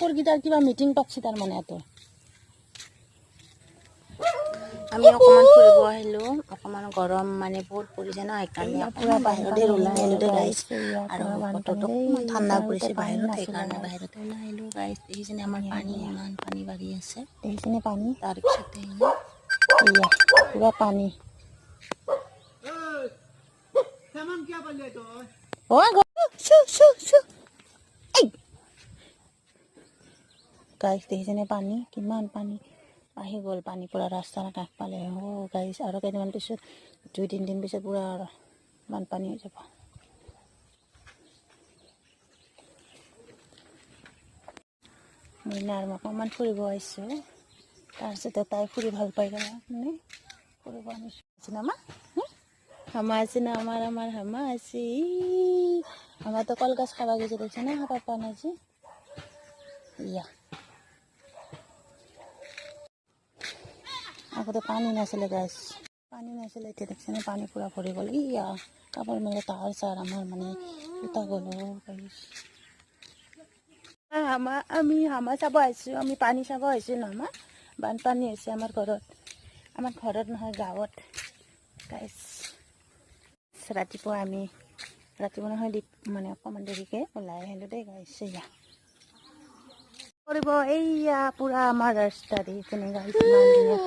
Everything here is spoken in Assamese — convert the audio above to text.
কুকুৰকেইটাৰ কিবা মিটিং পাতিছে তাৰমানে ইয়াতে আমি অকণমান ফুৰিব আহিলোঁ অকণমান গৰম মানে বহুত পৰিছে ন সেইকাৰণে অকণমান বাহিৰতে ওলাই আহিলোঁ দেই গাইছ আৰু বতৰটো অকণমান ঠাণ্ডা পৰিছে বাহিৰত সেইকাৰণে বাহিৰতে ওলাই আহিলোঁ গাইছ দেখিছেনে আমাৰ পানী ইমান পানী বাঢ়ি আছে দেখিছেনে পানী তাৰপিছতে এয়া পুৰা পানী গাইছ দেখিছেনে পানী কিমান পানী আহি গ'ল পানী পুৰা ৰাস্তাৰ কাষ পালে গাইছ আৰু কেইদিনমান পিছত 2-3 দিন পিছত পুৰা বানপানী হৈ যাব মইনা আৰু অকণমান ফুৰিব আহিছোঁ তাৰপিছতে তাই ফুৰি ভাল পাই মানে ফুৰিব আনিছোঁ আমাৰ হামা আছে না আমাৰ হামা আছে আমাৰ তো কলগছ খাবা গৈছে দেখছে না খাবা পোৱা নাই যে ইয়া আগতে পানী নাছিলে গাছ পানী নাছিলে এতিয়া দেখছেনে পানী পুৰা ভৰি গ'ল ইয়া কাপোৰ মেলে তাহাৰ চাৰ আমাৰ মানে উতা গ'লো গাইছ আমি হামা চাব আহিছোঁ আমি পানী চাব আহিছোঁ ন আমাৰ বানপানী হৈছে আমাৰ ঘৰত নহয় গাঁৱত গাইছ ৰাতিপুৱা নহয় মানে অকণমান দেৰিকৈ ওলাই আহিলোঁ দেই গাইছ এয়া কৰিব এইয়া পুৰা আমাৰ ৰাস্তা দেখিছেনে গাইছ ইমান ধুনীয়া